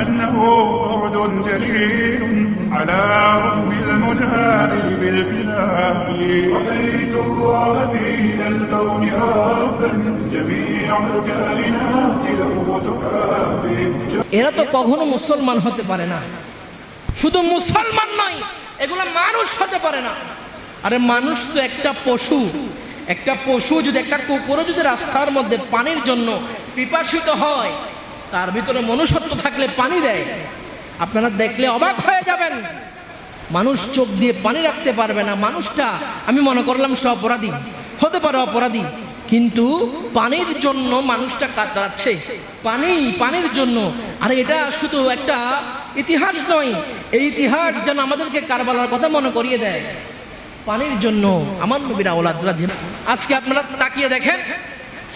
أنه فرد جليل على رب المجادل بالكلاب رأيت الله في ذا الكون ربا جميع الكائنات له تكابي এরা তো কখনো মুসলমান হতে পারে না। শুধু মুসলমান নয়, এগুলো মানুষ হতে পারে না। আরে মানুষ তো একটা পশু। একটা পশু যদি, একটা কুকুরও যদি রাস্তার মধ্যে পানির জন্য পিপাসিত হয়, তার ভিতরে মনুষ্যত্ব থাকলে পানি দেয়। আপনারা দেখলে অবাক হয়ে যাবেন। মানুষ চোখ দিয়ে পানি রাখতে পারবে না। মানুষটা আমি মনে করলাম সে অপরাধী, হতে পারে অপরাধী, কিন্তু পানির জন্য মানুষটা কাতরাচ্ছে। পানির জন্য। আর এটা শুধু একটা ইতিহাস নয়, এই ইতিহাস যেন আমাদেরকে কারবালার কথা মনে করিয়ে দেয়। পানির জন্য আমার নবীর আওলাদরা যে, আজকে আপনারা তাকিয়ে দেখেন,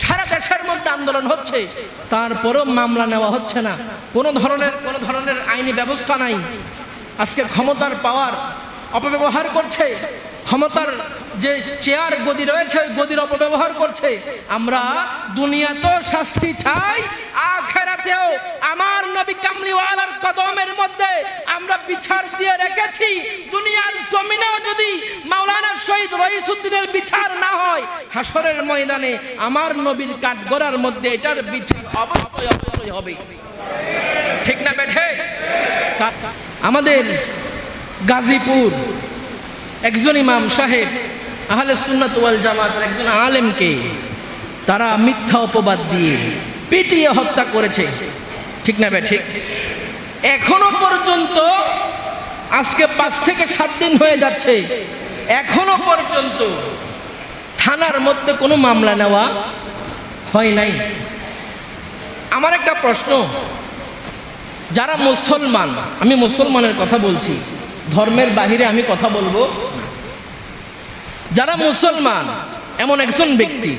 সারা দেশের মধ্যে আন্দোলন হচ্ছে, তারপরেও মামলা নেওয়া হচ্ছে না। কোনো ধরনের আইনি ব্যবস্থা নাই। আজকে ক্ষমতার পাওয়ার অপব্যবহার করছে, ক্ষমতার যে চেয়ার গদি রয়েছে ওই গদির অপব্যবহার করছে। আমরা দুনিয়াতেও শাস্তি চাই, আখিরাতেও আমার নবী কামলিওয়ালার কদমের মধ্যে আমরা বিচার দিয়ে রেখেছি। দুনিয়ার জমিনেও যদি মাওলানা শহীদ রইসউদ্দিনের বিচার না হয়, হাসরের ময়দানে আমার নবীর কাঠগড়ার মধ্যে এটার বিচার অবশ্যই হবে। ঠিক না বেঠে? আমাদের গাজীপুর একজন ইমাম সাহেব আহলে সুন্নাত ওয়াল জামাতের একজন আলেমকে তারা মিথ্যা অপবাদ দিয়ে পিটিয়ে হত্যা করেছে। ঠিক না বে ঠিক? এখনো পর্যন্ত, আজকে 5 থেকে 7 দিন হয়ে যাচ্ছে, এখনো পর্যন্ত থানার মধ্যে কোনো মামলা নেওয়া হয় নাই। আমার একটা প্রশ্ন, যারা মুসলমান, আমি মুসলমানের কথা বলছি, ধর্মের বাহিরে আমি কথা বলবো, যারা মুসলমান, এমন একজন ব্যক্তি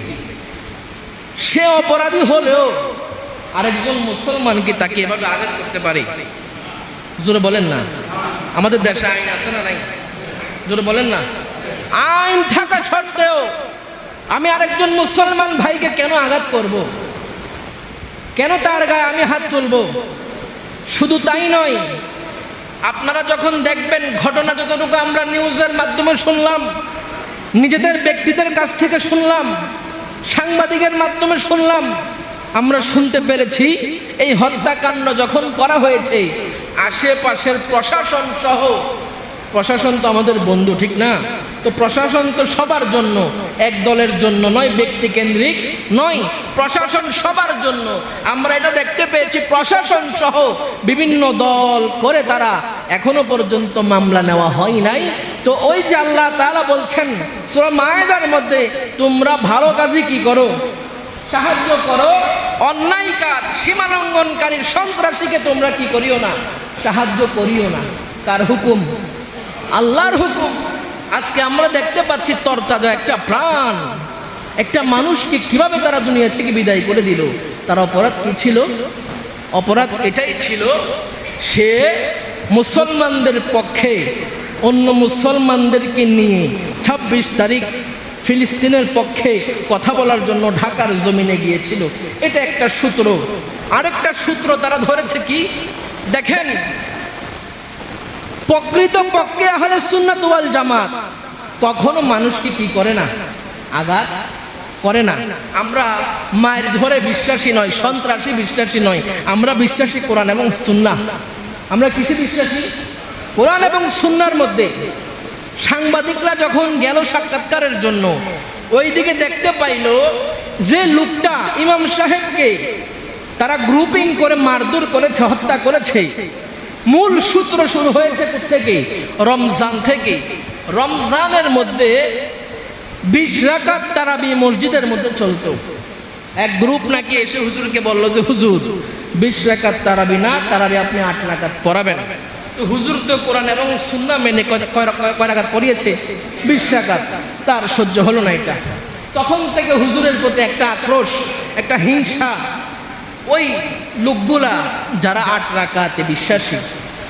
সে অপরাধী হলেও আরেকজন মুসলমান কি তাকে এভাবে আঘাত করতে পারে? জোরে বলেন না। আমাদের দেশে আইন আছে না নাই? জোরে বলেন না। আইন থাকা সত্ত্বেও আমি আরেকজন মুসলমান ভাইকে কেন আঘাত করব? কেন তার গায়ে আমি হাত তুলবো? শুধু তাই নয়, আপনারা যখন দেখবেন ঘটনা, যতটুকু আমরা নিউজের মাধ্যমে শুনলাম, নিজেদের ব্যক্তিদের কাছ থেকে শুনলাম, সাংবাদিকের মাধ্যমে শুনলাম, আমরা শুনতে পেরেছি এই হত্যাকাণ্ড যখন করা হয়েছে, আশেপাশের প্রশাসন সহ, প্রশাসন তো আমাদের বন্ধু, ঠিক না? তো প্রশাসন তো সবার জন্য, এক দলের জন্য নয়, ব্যক্তি কেন্দ্রিক নয়, প্রশাসন সবার জন্য। আমরা এটা দেখতে পেয়েছি, প্রশাসন সহ বিভিন্ন দল করে তারা এখনো পর্যন্ত মামলা নেওয়া হয় নাই। তো ওই যে আল্লাহ তাআলা বলছেন সূরা মায়েদার মধ্যে, তোমরা ভালো কাজে কি করো? সাহায্য করো। অন্যায় কাজ, সীমালঙ্ঘনকারী সন্ত্রাসীকে তোমরা কি করিও না? সাহায্য করিও না। কার হুকুম? আল্লাহর হুকুম। আজকে আমরা দেখতে পাচ্ছি তরতাজা একটা প্রাণ, একটা মানুষকে কিভাবে তারা দুনিয়া থেকে বিদায় করে দিল। তার অপরাধ কি ছিল? অপরাধ এটাই ছিল, সে মুসলমানদের পক্ষে অন্য মুসলমানদেরকে নিয়ে 26 তারিখ ফিলিস্তিনের পক্ষে কথা বলার জন্য ঢাকার জমিনে গিয়েছিল। এটা একটা সূত্র। আরেকটা সূত্র তারা ধরেছে কি দেখেন, প্রকৃত পক্ষে আহলে সুন্নাত ওয়াল জামাত কখনো মানুষকে কি করে না? আঘাত করে না। আমরা মায়ের ধরে বিশ্বাসী নয়, সন্ত্রাসী বিশ্বাসী নয়, আমরা বিশ্বাসী কোরআন এবং সুন্নাহ। আমরা কিসে বিশ্বাসী? কোরআন এবং সুন্নাহর মধ্যে। সাংবাদিকরা যখন গেল সাক্ষাৎকারের জন্য, ওইদিকে দেখতে পাইল যে লোকটা ইমাম সাহেবকে তারা গ্রুপিং করে মারধর করেছে, হত্যা করেছে, মূল সূত্র শুরু হয়েছে থেকে রমজান থেকে। রমজানের মধ্যে 20 রাকাত তারাবি মসজিদের মধ্যে চলতো। এক গ্রুপ নাকি এসে হুজুরকে বলল যে হুজুর 20 রাকাত তারাবি না, তারাবি আপনি 8 রাকাত পড়াবেন। তো হুজুর তো কোরআন এবং সুন্নাহ মেনে কয় রাকাত পড়িয়েছে? 20 রাকাত। তার সহ্য হলো না এটা। তখন থেকে হুজুরের প্রতি একটা আক্রোশ, একটা হিংসা। ওই লোকগুলা যারা 8 রাকাতে বিশ্বাসী,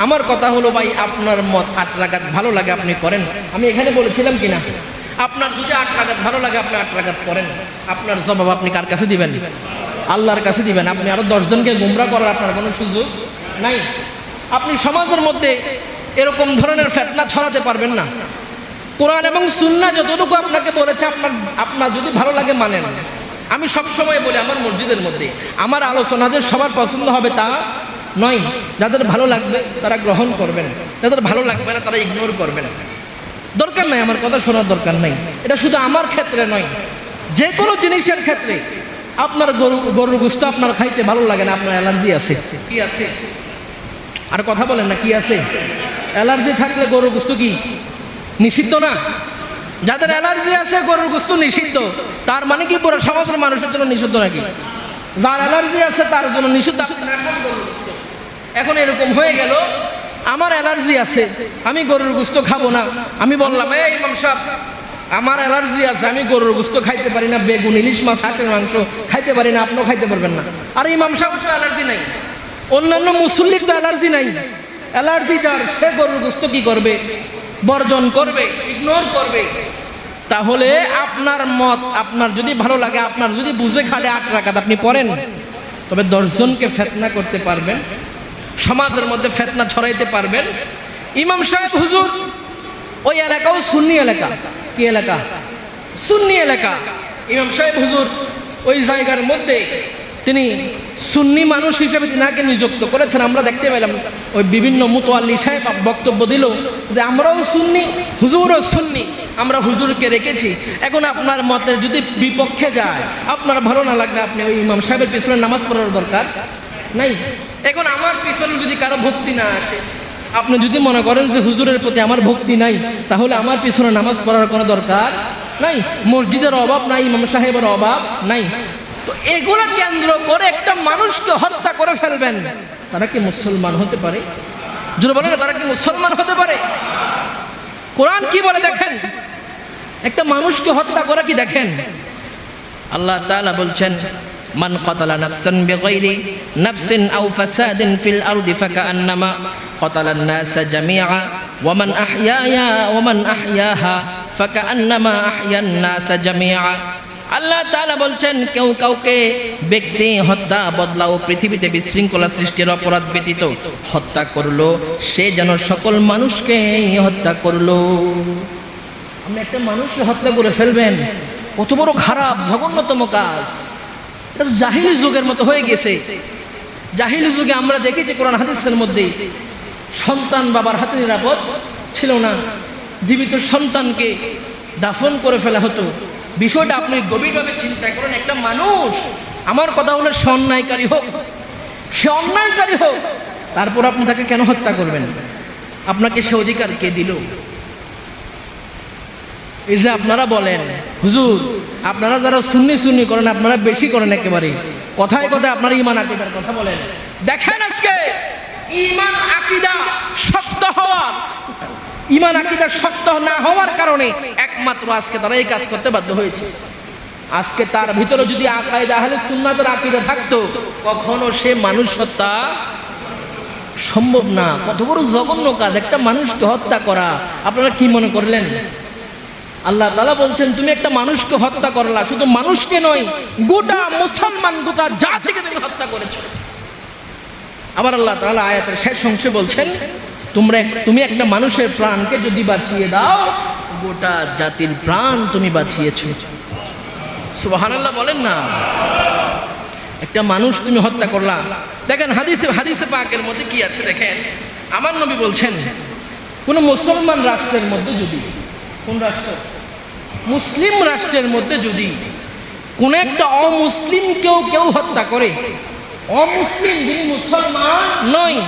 আমার কথা হলো ভাই, আপনার মত 8 রাকাত ভালো লাগে আপনি করেন। আমি এখানে বলেছিলাম কিনা, আপনার যদি 8 রাকাত ভালো লাগে আপনি 8 রাকাত করেন। আপনার জবাব আপনি কার কাছে দিবেন? আল্লাহর কাছে দিবেন। আপনি আরো 10 জনকে গুমরা করার আপনার কোনো সুযোগ নাই। আপনি সমাজের মধ্যে এরকম ধরনের ফিতনা ছড়াতে পারবেন না। কোরআন এবং সুন্নাহ যতটুকু আপনাকে বলেছে আপনার যদি ভালো লাগে মানেন। আমি সবসময় বলি আমার মসজিদের মধ্যে আমার আলোচনা যে সবার পছন্দ হবে তা নয়। যাদের ভালো লাগবে তারা গ্রহণ করবেন, যাদের ভালো লাগবে না তারা ইগনোর করবেন। দরকার নাই, আমার কথা শোনার দরকার নাই। এটা শুধু আমার ক্ষেত্রে নয়, যে কোনো জিনিসের ক্ষেত্রে। আপনার গরুর গোশত আপনার খাইতে ভালো লাগে না, আপনার অ্যালার্জি আছে। কি আছে? আর কথা বলেন না, কি আছে? অ্যালার্জি থাকলে গরুর গোশত কি নিষিদ্ধ না? যাদের অ্যালার্জি আছে গরুর গোশত নিষিদ্ধ, তার মানে কি পুরো সমাজের মানুষের জন্য নিষিদ্ধ নাকি? যার অ্যালার্জি আছে তার জন্য নিষিদ্ধ। এখন এরকম হয়ে গেল, আমার অ্যালার্জি আছে, আমি গরুর গোশত খাবো না। আমি বললাম, এই ইমাম সাহেব আমার অ্যালার্জি আছে, আমি গরুর গোশত খাইতে পারি না, বেগুন, ইলিশ মাছ, হাঁসের মাংস খাইতে পারি না, আপনিও খাইতে পারবেন না। আর ইমাম সাহেব অ্যালার্জি নাই, অন্যান্য মুসল্লির তো অ্যালার্জি নাই। অ্যালার্জি যার, সে গরুর গোশত কি করবে? বর্জন করবে, ইগনোর করবে। তাহলে আপনার মত, আপনার যদি ভালো লাগে, আপনার যদি বুঝে খালে 8 রাকাত আপনি পড়েন, তবে 10 জনকে ফিতনা করতে পারবেন, সমাজের মধ্যে ফিতনা ছড়াইতে পারবেন। ইমাম সাহেব হুজুর ওই এলাকাও সুন্নি এলাকা। কি এলাকা? সুন্নি এলাকা। ইমাম সাহেব হুজুর ওই জায়গার মধ্যে তিনি সুন্নি মানুষ হিসেবে তিনাকে নিযুক্ত করেছেন। আমরা দেখতে পেলাম ওই বিভিন্ন মুতওয়াল্লি সাহেব বক্তব্য দিল যে আমরাও সুন্নি, হুজুরও সুন্নি, আমরা হুজুরকে রেখেছি। এখন আপনার মতের যদি বিপক্ষে যায়, আপনার ভালো না লাগলে আপনি ওই ইমাম সাহেবের পিছনে নামাজ পড়ার দরকার নাই। এখন আমার পিছনে যদি কারো ভক্তি না আসে, আপনি যদি মনে করেন যে হুজুরের প্রতি আমার ভক্তি নাই, তাহলে আমার পিছনে নামাজ পড়ার কোনো দরকার নাই। মসজিদের অভাব নাই, ইমাম সাহেবের অভাব নাই। তো এগুলো কেন্দ্র করে একটা মানুষকে হত্যা করে ফেলবেন, তারা কি মুসলমান হতে পারে? যদি বলেন তারা কি মুসলমান হতে পারে? কোরআন কি বলে দেখেন, একটা মানুষকে হত্যা করা কি দেখেন। আল্লাহ তাআলা বলছেন, মান কাতালা নাফসান বিগাইরি নাফসিন আও ফাসাদিন ফিল আরদি ফাকান্নামা কাতালান নাসা জামিআ ওয়া মান আহইয়াহা ফাকান্নামা আহইয়ান নাসা জামিআ। আল্লাহ তাআলা বলছেন, কেউ কাউকে ব্যক্তি হত্যা বদলাও পৃথিবীতে বিশৃঙ্খলা সৃষ্টির অপরাধ ব্যতীত হত্যা করলো, সে যেন সকল মানুষকে হত্যা করলো। আপনি একটা মানুষকে হত্যা করে ফেলবেন, কত বড় খারাপ জঘন্যতম কাজ। এটা তো জাহিলি যুগের মতো হয়ে গেছে। জাহিলি যুগে আমরা দেখেছি কোরআন হাদিসের মধ্যে সন্তান বাবার হাতে নিরাপদ ছিল না, জীবিত সন্তানকে দাফন করে ফেলা হতো। বিষয়টা আপনি গভীরভাবে চিন্তা করেন। একটা মানুষ, আমার কথা হলো সে অন্যায়কারী হোক, সে অন্যায়কারী হোক, তারপর আপনি তাকে কেন হত্যা করবেন? আপনাকে সে অধিকার কে দিল? এই যে আপনারা বলেন হুজুর, আপনারা যারা সুন্নি করেন আপনারা বেশি করেন, একেবারে কথায় কথায় আপনারা ঈমান আকীদার কথা বলেন। দেখেন আজকে ঈমান আকীদা শক্ত হওয়ার, ঈমান আকীদা শক্ত না হওয়ার কারণে একমাত্র আজকে তারা এই কাজ করতে বাধ্য হয়েছে। আজকে তার ভিতরে যদি আকায়েদা আহলে সুন্নাতের আকীদা থাকতো, কখনো সে মানুষ হত্যা সম্ভব না। কত বড় জঘন্য কাজ একটা মানুষকে হত্যা করা। আপনারা কি মনে করলেন? আল্লাহ তাআলা বলছেন, তুমি একটা মানুষকে হত্যা করলা, শুধু মানুষকে নয়, গোটা মুসলমান, গোটা জাতিকে তুমি হত্যা করেছো। আবার আল্লাহ তাআলা আয়াতের শেষ অংশে বলছেন, তুমি একটা মানুষের প্রাণকে যদি বাঁচিয়ে দাও, গোটা জাতির প্রাণ তুমি বাঁচিয়েছো। সুবহানাল্লাহ বলেন না। একটা মানুষ তুমি হত্যা করলা। দেখেন হাদিসে পাকের মধ্যে কি আছে দেখেন। আমার নবী বলছেন, কোন মুসলমান রাষ্ট্রের মধ্যে যদি, কোন রাষ্ট্র? মুসলিম রাষ্ট্রের মধ্যে যদি কোন একটা অমুসলিমকেও কেউ হত্যা করে, অমুসলিম, যিনি মুসলমান নয়,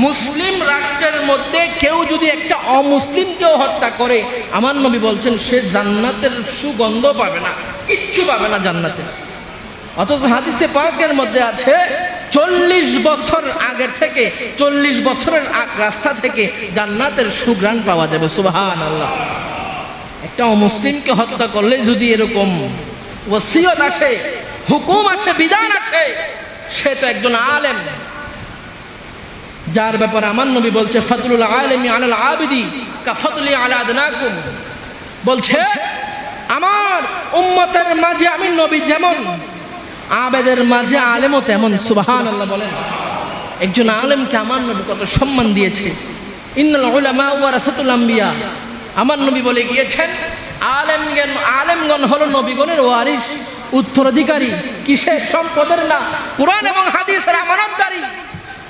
মুসলিম রাষ্ট্রের মধ্যে কেউ যদি একটা অমুসলিমকেও হত্যা করে, আমার নবী বলছেন সে জান্নাতের সুগন্ধ পাবে না, কিচ্ছু পাবে না জান্নাতের। অথচ হাদিসে পাকের মধ্যে আছে 40 বছর আগের থেকে, 40 বছরের রাস্তা থেকে জান্নাতের সুঘ্রাণ পাওয়া যাবে। সুবহানাল্লাহ। একটা অমুসলিমকে হত্যা করলে যদি এরকম ওসিয়ত আসে, হুকুম আসে, বিধান আসে, সে তো একজন আলেম, যার ব্যাপারে আমার নবী বলছে, ফাদলুল আলিমি আলাল আবিদি কা ফাদলি আলা আদনাকুম। বলছে আমার উম্মতের মাঝে আমি নবী যেমন, আবেদের মাঝে আলেমও তেমন। সুবহানাল্লাহ বলেন। একজন আলেমকে আমার নবী কত সম্মান দিয়েছে। ইন্নাল উলামা ওয়ারাসাতুল আম্বিয়া, আমার নবী বলে গিয়েছেন আলেমগণ হলো নবীগণের ওয়ারিস, উত্তরাধিকারী। কিসের? সম্পদের না, কুরআন এবং হাদিসের আমানতদারী।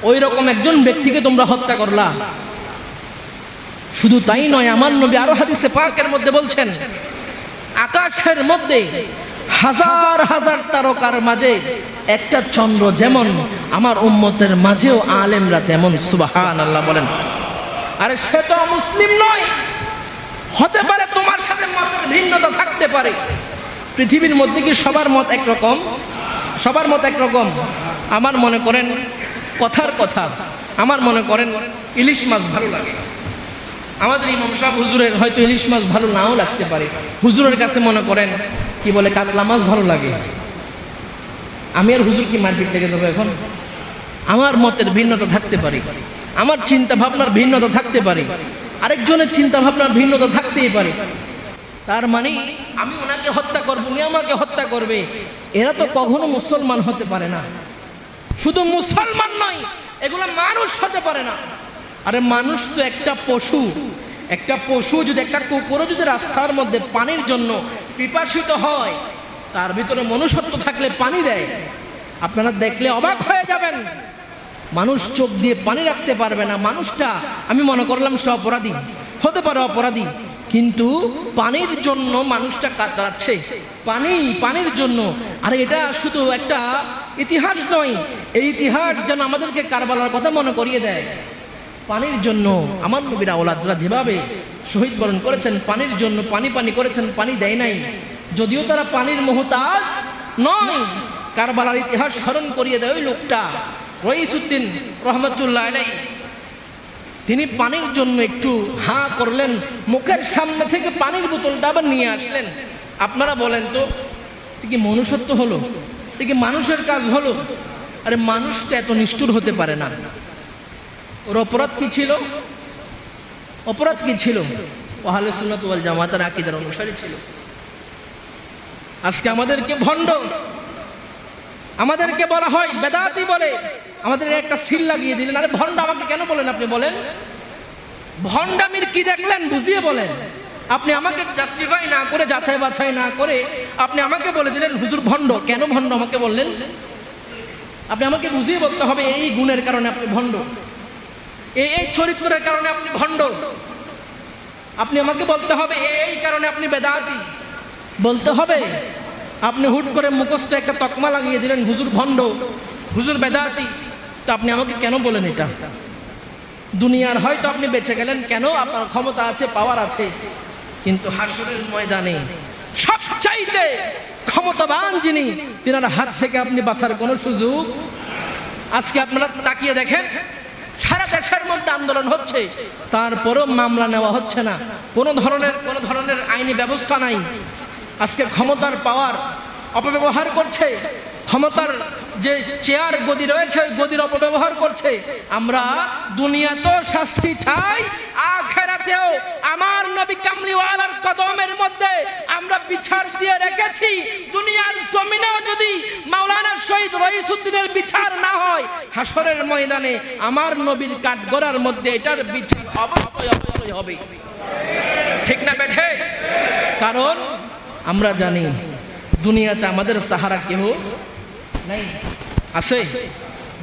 ওই রকম একজন ব্যক্তিকে তোমরা হত্যা করলা। শুধু তাই নয়, আমার নবী আরো হাদিসে পাকের মধ্যে বলছেন, আকাশের মধ্যে হাজার হাজার তারকার মাঝে একটা চন্দ্র যেমন, আমার উম্মতের মাঝেও আলেমরা তেমন। সুবহানাল্লাহ বলেন। আরে সে তো মুসলিম নয়। হতে পারে তোমার সাথে মতের ভিন্নতা থাকতে পারে। পৃথিবীর মধ্যে কি সবার মত একরকম? সবার মত একরকম? আমার মনে করেন কথার কথা, আমার মনে করেন ইলিশ মাছ ভালো লাগে। আমাদের ইমাম সাহেব হুজুরের হয়তো ইলিশ মাছ ভালো নাও লাগতে পারে। হুজুরের কাছে মনে করেন কি বলে কাতলা মাছ ভালো লাগে। আমি আর হুজুর কি মারপিট লেগে যাবো এখন? আমার মতের ভিন্নতা থাকতে পারে, আমার চিন্তা ভাবনার ভিন্নতা থাকতে পারে, আরেকজনের চিন্তা ভাবনার ভিন্নতা থাকতেই পারে। তার মানে আমি ওনাকে হত্যা করবো, উনি আমাকে হত্যা করবে, এরা তো কখনো মুসলমান হতে পারে না। শুধু মুসলমান নয়, এগুলো মানুষ হতে পারে না। আরে মানুষ তো একটা পশু। একটা পশু যদি, একটা কুকুরও যদি রাস্তার মধ্যে পানির জন্য পিপাসিত হয়, তার ভিতরে মনুষ্যত্ব থাকলে পানি দেয়। আপনারা দেখলে অবাক হয়ে যাবেন। মানুষ চোখ দিয়ে পানি রাখতে পারবে না। মানুষটা আমি মনে করলাম সে অপরাধী, হতে পারে অপরাধী, কিন্তু পানির জন্য মানুষটা কাতরাচ্ছে। পানির জন্য। আর এটা শুধু একটা ইতিহাস নয়, এই ইতিহাস যেন আমাদেরকে কারবালার কথা মনে করিয়ে দেয়। পানির জন্য আমার নবীর আওলাদরা যেভাবে শহীদ বরণ করেছেন, পানির জন্য পানি করেছেন, পানি দেয় নাই। যদিও তারা পানির মুহতাজ নয়, কারবালার ইতিহাস স্মরণ করিয়ে দেয় ওই লোকটা রইসউদ্দিন রহমতুল্লাহ আলাইহি। তিনি পানির জন্য একটু হাঁ করলেন, মুখের সামনে থেকে পানির বোতলটা আবার নিয়ে আসলেন। আপনারা বলেন তো, কি মনুষ্যত্ব হলো? কি মানুষের কাজ হলো? আরে মানুষটা এত নিষ্ঠুর হতে পারে না। ওর অপরাধ কি ছিল? অপরাধ কি ছিল? ও আহলে সুন্নাত ওয়াল জামাতের আকীদার অনুসারী ছিল। আজকে আমাদেরকে ভণ্ড, আমাদেরকে বলা হয় বেদাতি বলে, আমাদের একটা সিল লাগিয়ে দিলেন। আরে ভণ্ড আমাকে কেন বলেন? আপনি বলেন ভণ্ডামির কি দেখলেন বুঝিয়ে বলেন। আপনি আমাকে জাস্টিফাই না করে, যাচাই বাছাই না করে আপনি আমাকে বলে দিলেন হুজুর ভণ্ড। কেন ভণ্ড আমাকে বললেন? আপনি আমাকে বুঝিয়ে বলতে হবে এই গুণের কারণে আপনি ভণ্ড, এই চরিত্রের কারণে আপনি ভণ্ড। আপনি আমাকে বলতে হবে এই কারণে আপনি বেদাতি বলতে হবে। আপনি হুট করে মুখস্থ একটা তকমা লাগিয়ে দিলেন হুজুর ভণ্ড, হুজুর বেদাতি। তো আপনি আমাকে কেন বলেন এটা? দুনিয়ার হয়তো আপনি বেঁচে গেলেন, কেন? আপনার ক্ষমতা আছে, পাওয়ার আছে, কিন্তু হাসরের ময়দানে সবচাইতে ক্ষমতাবান যিনি, তিনার হাত থেকে আপনি বাঁচার কোনো সুযোগ। আজকে আপনারা তাকিয়ে দেখেন, সারা দেশের মধ্যে আন্দোলন হচ্ছে, তারপরও মামলা নেওয়া হচ্ছে না, কোনো ধরনের আইনি ব্যবস্থা নাই। আজকে ক্ষমতার পাওয়ার অপব্যবহার করছে, ক্ষমতার যে চেয়ার গদি রয়েছে গদির অপব্যবহার করছে। আমরা দুনিয়াতেও শাস্তি চাই, আখিরাতেও আমার নবী কামলিওয়ালার কদমের মধ্যে আমরা বিচার দিয়ে রেখেছি। দুনিয়ার জমিনেও যদি মাওলানা শহীদ রইসউদ্দিনের বিচার না হয়, হাসরের ময়দানে আমার নবীর কাঠগড়ার মধ্যে এটার বিচার অবশ্যই হবে। ঠিক না বেঠে? কারণ আমরা জানি দুনিয়াতে আমাদের সাহারা কেহ নাই, আছে?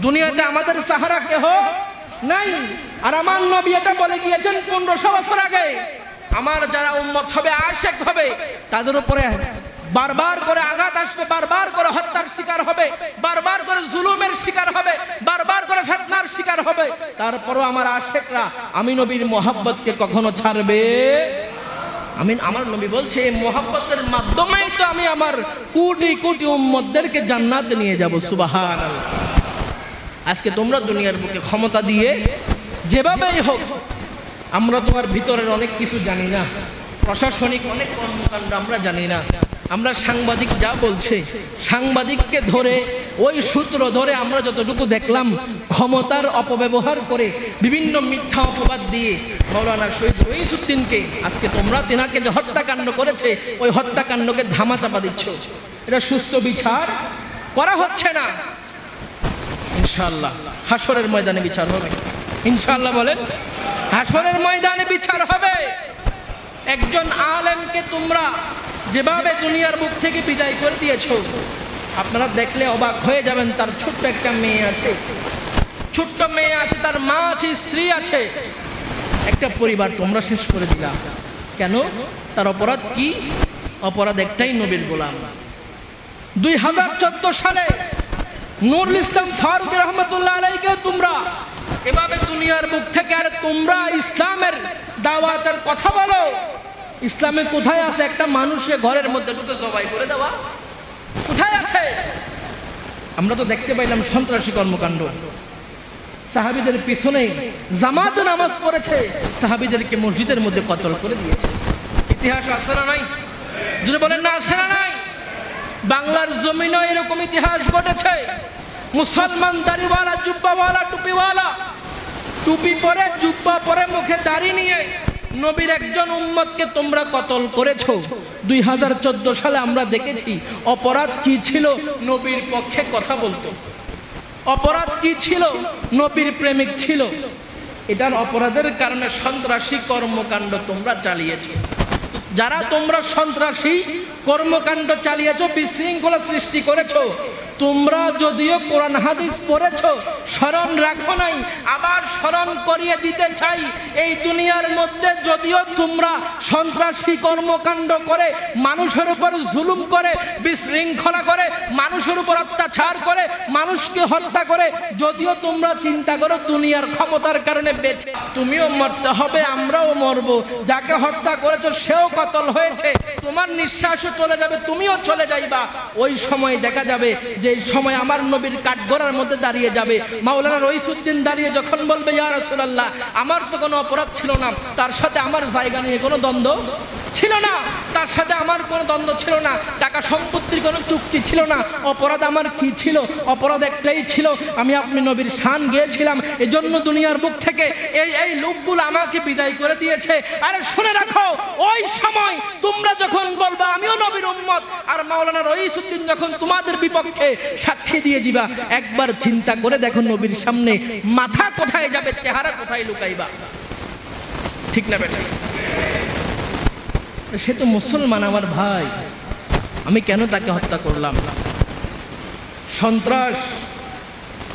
দুনিয়াতে আমাদের সাহারা কেহ নাই। আর আমার নবী এটা বলে গিয়েছেন 1500 বছর আগে, আমার যারা উম্মত হবে, আশিক হবে, তাদের উপরে বারবার করে আঘাত আসবে, বারবার করে হত্যার শিকার হবে, বারবার করে জুলুমের শিকার হবে, বারবার করে ফিতনার শিকার হবে। তারপরও আমার আশিকরা আমি নবীর মোহাব্বতকে কখনো ছাড়বে। আমার নবী বলছে এই মোহাব্বতের মাধ্যমেই তো আমি আমার কোটি কোটি উম্মতদেরকে জান্নাতে নিয়ে যাব। সুবহানাল্লাহ। আজকে তোমরা দুনিয়ার বুকে ক্ষমতা দিয়ে যেভাবেই হোক, আমরা তোমার ভিতরের অনেক কিছু জানি না, প্রশাসনিক অনেক কর্মকাণ্ড আমরা জানি না। আমরা সাংবাদিক যা বলছে, সাংবাদিককে ধরে ওই সূত্র ধরে আমরা যতটুকু দেখলাম, ক্ষমতার অপব্যবহার করে বিভিন্ন মিথ্যা অপবাদ দিয়ে মাওলানা শহীদ রইসউদ্দিনকে আজকে তোমরা তিনাকে যে হত্যাকাণ্ড করেছে, ওই হত্যাকাণ্ডকে ধামাচাপা দিচ্ছ। এটা সুস্থ বিচার করা হচ্ছে না। ইনশাআল্লাহ হাসরের ময়দানে বিচার হবে। ইনশাআল্লাহ বলেন, হাসরের ময়দানে বিচার হবে। একজন আলেমকে তোমরা যেভাবে দুনিয়ার বুক থেকে বিদায় করে দিয়েছো, আপনারা দেখলে অবাক হয়ে যাবেন। তার ছোট্ট একটা মেয়ে আছে, ছোট্ট মেয়ে আছে, তার মা আছে, স্ত্রী আছে, একটা পরিবার তোমরা শেষ করে দিলা। কেন? তার অপরাধ কি? অপরাধ একটাই, নবীর গোলাম। 2014 সালে নুরুল ইসলাম ফারুকী রহমতুল্লাহ আলাইকে তোমরা এভাবে দুনিয়ার বুক থেকে, আর তোমরা ইসলামের দাওয়াতের কথা বলো, ইসলামে কোথায় আছে একটা মানুষের ঘরের মধ্যে ঢুকে জবাই করে দেওয়া? কোথায় আছে? আমরা তো দেখতে পাইলাম সন্ত্রাসী কর্মকাণ্ড। সাহাবীদের পিছনে জামাতে নামাজ পড়েছে, সাহাবীদেরকে মসজিদের মধ্যে কতল করে দিয়েছে। ইতিহাস আছে না নাই? যদি বলেন না আছে না নাই? বাংলার জমিনও এরকম ইতিহাস ঘটেছে। মুসলমান দাড়িওয়ালা, জুব্বাওয়ালা, টুপিওয়ালা, টুপি পরে, জুব্বা পরে, মুখে দাড়ি নিয়ে নবীর একজন উম্মতকে তোমরা কতল করেছো। 2014 সালে আমরা দেখেছি। অপরাধ কি ছিল? নবীর পক্ষে কথা বলতো। অপরাধ কি ছিল? নবীর প্রেমিক ছিল। এটার অপরাধের কারণে সন্ত্রাসী কর্মকাণ্ড তোমরা চালিয়েছো। যারা তোমরা সন্ত্রাসী কর্মকাণ্ড চালিয়েছো, বিশৃঙ্খলা সৃষ্টি করেছো, তোমরা যদিও কোরআন হাদিস পড়েছো, স্মরণ রাখো নাই, আবার স্মরণ করিয়ে দিতে চাই। এই দুনিয়ার মধ্যে যদিও তোমরা সন্ত্রাসী কর্মকাণ্ড করে, মানুষের উপর জুলুম করে, বিশৃঙ্খলা করে, মানুষের উপর অত্যাচার করে, মানুষকে হত্যা করে, যদিও তোমরা চিন্তা করো দুনিয়ার ক্ষমতার কারণে বেঁচে তুমিও মরতে হবে, আমরাও মরব, যাকে হত্যা করেছো সেও কতল হয়েছে, তোমার নিঃশ্বাসও চলে যাবে, তুমিও চলে যাইবা। ওই সময় দেখা যাবে যে সময় আমার নবীর কাঠগড়ার মধ্যে দাঁড়িয়ে যাবে মাওলানা রইসুদ্দিন, দাঁড়িয়ে যখন বলবে, ইয়া রাসূলুল্লাহ, আমার তো কোনো অপরাধ ছিল না, তার সাথে আমার জায়গা নিয়ে কোনো দ্বন্দ্ব ছিল না, তার সাথে আমার কোনো দ্বন্দ্ব ছিল না, টাকা সম্পত্তির কোনো চুক্তি ছিল না, অপরাধ আমার কি ছিল? অপরাধ একটাই ছিল, আমি আপনি নবীর শান গেয়েছিলাম, এজন্য দুনিয়ার বুক থেকে এই লোকগুলো আমাকে বিদায় করে দিয়েছে। আরে শুনে রাখো, ওই সময় তোমরা যখন বলবা আমিও নবীর উম্মত, আর মাওলানা রইসুদ্দিন যখন তোমাদের বিপক্ষে সাক্ষী দিয়ে দিবা, একবার চিন্তা করে দেখো নবীর সামনে মাথা কোথায় যাবে, চেহারা কোথায় লুকাইবা? ঠিক না বেটা? সে তো মুসলমান আমার ভাই, আমি কেন তাকে হত্যা করলাম? সন্ত্রাস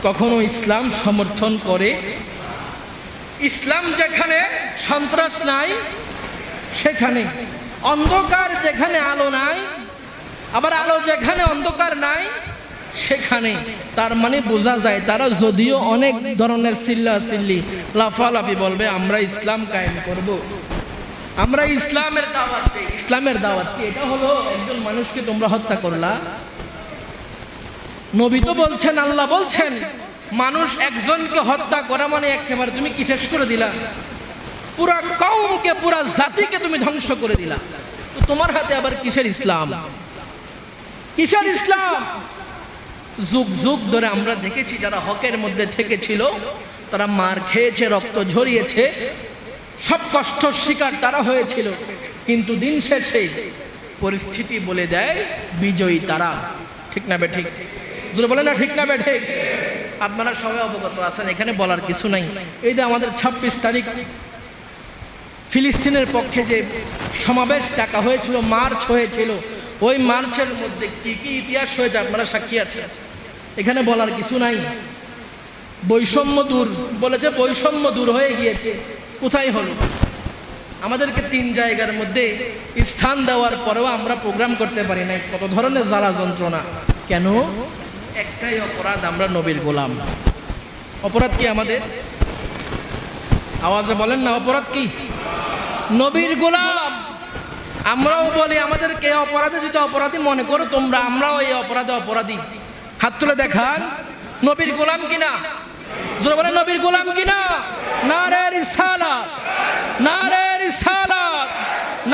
কখনো ইসলাম সমর্থন করে? ইসলাম যেখানে সন্ত্রাস নাই সেখানে, অন্ধকার যেখানে আলো নাই, আবার আলো যেখানে অন্ধকার নাই সেখানে, তার মানে বোঝা যায় তারা যদিও অনেক ধরনের চিল্লাচিল্লি, লাফালাফি বলবে, আমরা ইসলাম কায়েম করব, আমরা ইসলামের দাওয়াত দেই। ইসলামের দাওয়াত কি? এটা হলো একজন মানুষকে তোমরা হত্যা করলা। নবী তো বলছেন, আল্লাহ বলছেন, মানুষ একজনকে হত্যা করা মানে একেবারে তুমি কি শেষ করে দিলা? পুরা কওমকে, পুরা জাতিকে তুমি ধ্বংস করে দিলা। তো তোমার হাতে আবার কিসের ইসলাম? কিসের ইসলাম? যুগ যুগ ধরে আমরা দেখেছি যারা হকের মধ্যে থেকেছিল তারা মার খেয়েছে, রক্ত ঝরিয়েছে, সব কষ্ট শিকার তারা হয়েছিল, কিন্তু দিন শেষে পরিস্থিতি বলে দেয় বিজয়ী তারা। ঠিক না বে ঠিক? যদি বলে না ঠিক না বে ঠিক? আপনারা সবাই অবগত আছেন, এখানে বলার কিছু নাই। এই যে আমাদের 26 তারিখ ফিলিস্তিনের পক্ষে যে সমাবেশ ডাকা হয়েছিল, মার্চ হয়েছিল, ওই মার্চের মধ্যে কি কি ইতিহাস হয়েছে আপনারা সাক্ষী আছেন, এখানে বলার কিছু নাই। বৈষম্য দূর বলেছে, বৈষম্য দূর হয়ে গিয়েছে। কোথায় হলো? আমাদেরকে 3 জায়গার মধ্যে স্থান দেওয়ার পরেও আমরা প্রোগ্রাম করতে পারি নাই। কত ধরনের জ্বালা যন্ত্রণা! কেন? একটাই অপরাধ, আমরা নবীর গোলাম। অপরাধ কি আমাদের? আওয়াজে বলেন না, অপরাধ কি? নবীর গোলাম। আমরাও বলি আমাদেরকে অপরাধে যদি অপরাধী মনে করো তোমরা, আমরাও এই অপরাধে অপরাধী। হাত তুলে দেখান, নবীর গোলাম কিনা? জোরে বলেন, নবীর গোলাম কিনা? নারে রিসালাত, নারে রিসালাত,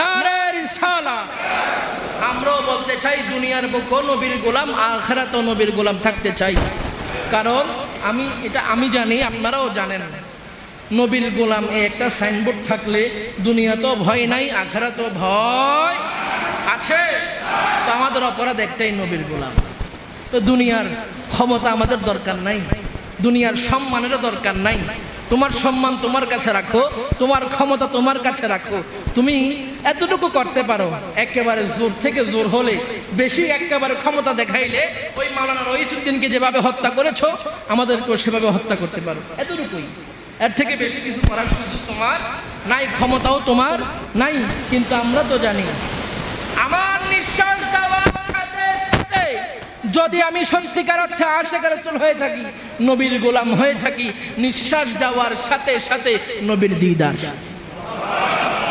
নারে রিসালাত। আমরাও বলতে চাই দুনিয়ার বুকে নবীর গোলাম, আখিরাতেও নবীর গোলাম থাকতে চাই। কারণ আমি জানি, আপনারাও জানেন, নবীর গোলাম এই একটা সাইনবোর্ড থাকলে দুনিয়াতেও ভয় নাই, আখিরাতেও ভয় আছে। তো আমাদের অপরাধ একটাই, নবীর গোলাম। তো দুনিয়ার ক্ষমতা আমাদের দরকার নাই। দুনিয়ার সম্মানেরও দরকার নাই। তোমার সম্মান তোমার কাছে রাখো, তোমার ক্ষমতা তোমার কাছে রাখো। তুমি এতটুকু করতে পারো, একেবারে জোর থেকে জোর হলে, বেশি একেবারে ক্ষমতা দেখাইলে ওই মাওলানা রইসুদ্দিনকে যেভাবে হত্যা করেছো আমাদেরকেও সেভাবে হত্যা করতে পারো, এতটুকুই। এর থেকে বেশি কিছু করার সুযোগ তোমার নাই, ক্ষমতাও তোমার নাই। কিন্তু আমরা তো জানি আমার নিঃশ্বাস যাওয়ার সাথে সাথে যদি আমি সত্যিকার অর্থে আশিকের রাসূল হয়ে থাকি, নবীর গোলাম হয়ে থাকি, নিঃশ্বাস যাওয়ার সাথে সাথে নবীর দিদার।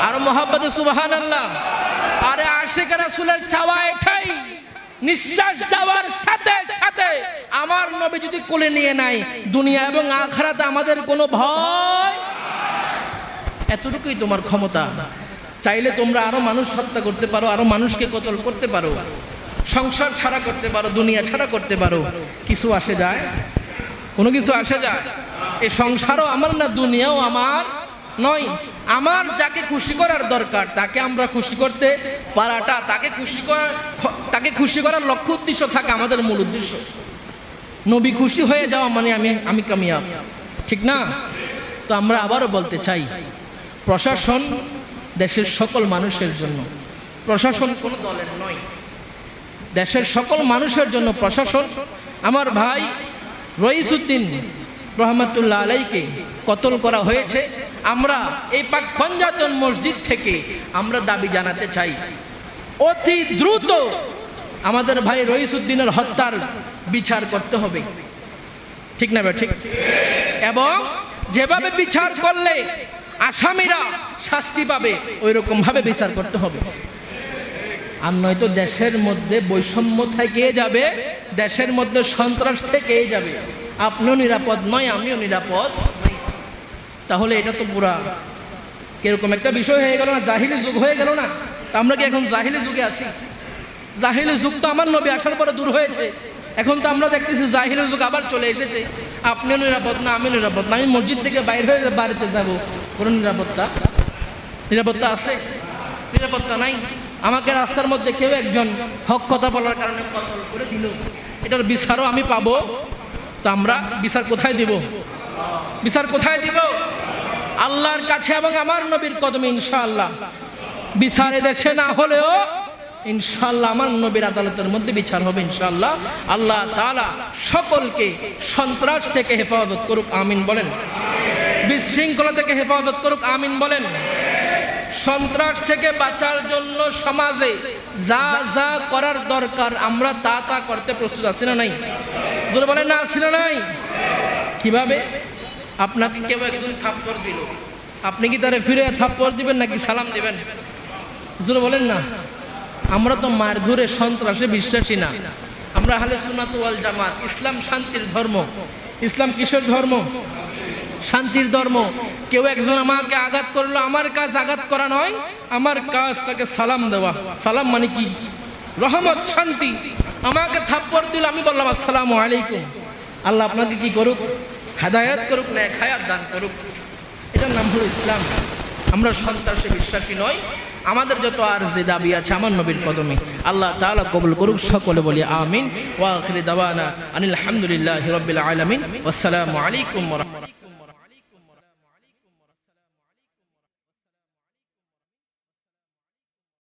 আর মোহাব্বতে সুবহানাল্লাহ। আরে আশিকের রাসূলের চাওয়া এটাই, নিঃশ্বাস যাওয়ার সাথে সাথে আমার নবী যদি কোলে নিয়ে নাই, দুনিয়া এবং আখিরাতে আমাদের কোনো ভয়। এতটুকুই তোমার ক্ষমতা। চাইলে তোমরা আরো মানুষ হত্যা করতে পারো, আরো মানুষকে কতল করতে পারো, সংসার ছাড়া করতে পারো, দুনিয়া ছাড়া করতে পারো। কিছু আসে যায়? কোনো কিছু আসে যায়? এই সংসারও আমার না, দুনিয়াও আমার নয়। আমার যাকে খুশি করার দরকার তাকে আমরা খুশি করতে পারাটা, তাকে খুশি করার লক্ষ্য উদ্দেশ্য থাকে আমাদের মূল উদ্দেশ্য। নবী খুশি হয়ে যাওয়া মানে আমি কামিয়াব, ঠিক না? তো আমরা আবারও বলতে চাই, প্রশাসন দেশের সকল মানুষের জন্য, প্রশাসন কোনো দলের নয়, দেশের সকল মানুষের জন্য প্রশাসন। আমার ভাই রইসুদ্দিন রহমাতুল্লাহ আলাইকে কতল করা হয়েছে। আমরা এই পাক পঞ্জাতন মসজিদ থেকে আমরা দাবি জানাতে চাই, অতি দ্রুত আমাদের ভাই রইসুদ্দিনের হত্যার বিচার করতে হবে, ঠিক না ভাই? ঠিক। এবং যেভাবে বিচার করলে আসামিরা শাস্তি পাবে ওই রকম ভাবে বিচার করতে হবে। আর নয়তো দেশের মধ্যে বৈষম্য থেকে যাবে, দেশের মধ্যে সন্ত্রাস থেকে যাবে। আপনিও নিরাপদ নয়, আমিও নিরাপদ নই। তাহলে এটা তো পুরা কিরকম একটা বিষয় হয়ে গেল না, জাহিলি যুগ হয়ে গেল না? আমরা কি এখন জাহিলি যুগে আসি? জাহিলি যুগ তো আমার নবী আসার পরে দূর হয়েছে। এখন তো আমরা দেখতেছি জাহিলি যুগ আবার চলে এসেছে। আপনিও নিরাপদ না, আমিও নিরাপদ না। আমি মসজিদ থেকে বাইরে হয়ে বাড়িতে যাব, কোনো নিরাপত্তা আছে? নিরাপত্তা নাই। আমাকে রাস্তার মধ্যে কেউ একজন হক কথা বলার কারণে কতল করে দিল, এটার বিচারও আমি পাবো। তো আমরা বিচার কোথায় দিব? বিচার কোথায় দিব? আল্লাহর কাছে এবং আমার নবীর কদমে ইনশাআল্লাহ। বিচারে দেশে না হলেও ইনশাআল্লাহ আমার নবীর আদালতের মধ্যে বিচার হবে ইনশাআল্লাহ। আল্লাহ তাআলা সকলকে সন্ত্রাস থেকে হেফাজত করুক, আমিন বলেন। বিশৃঙ্খলা থেকে হেফাজত করুক, আমিন বলেন। সন্ত্রাস থেকে বাঁচার জন্য সমাজে যা যা করার দরকার আমরা তা করতে প্রস্তুত আছি না নাই? জোরে বলেন না, আছি না নাই? কিভাবে? আপনাকে কেউ একজন থাপ্পড় দিল, আপনি কি তারে ফিরে থাপ্পড় দিবেন নাকি সালাম দিবেন? জোরে বলেন না। আমরা তো মার ধরে সন্ত্রাসে বিশ্বাসী না। আমরা আহলে সুন্নাত ওয়াল জামাত। ইসলাম শান্তির ধর্ম। ইসলাম কিসের ধর্ম? শান্তির ধর্ম। কেউ একজন আমাকে আঘাত করলো, আমার কাজ আঘাত করা নয়, আমার কাজ তাকে সালাম দেওয়া। সালাম মানে কি? রহমত, শান্তি। আমাকে থাপ্পড় দিল, আমি বললাম আসসালামু আলাইকুম। আল্লাহ আপনাকে কি করুক? হেদায়েত করুক, নেক হায়াত দান করুক। এটার নাম হলো ইসলাম। আমরা সন্ত্রাসে বিশ্বাসী নই। আমাদের যত আরজি দাবি আছে আমার নবীর কদমে। আল্লাহ তাআলা কবুল করুক। সকলে বলি আমিন। ওয়া আখিরি দাওয়ানা আনিল হামদুলিল্লাহি রাব্বিল আলামিন। ওয়াসসালামু আলাইকুম ওয়া রাহমাতুল্লাহ।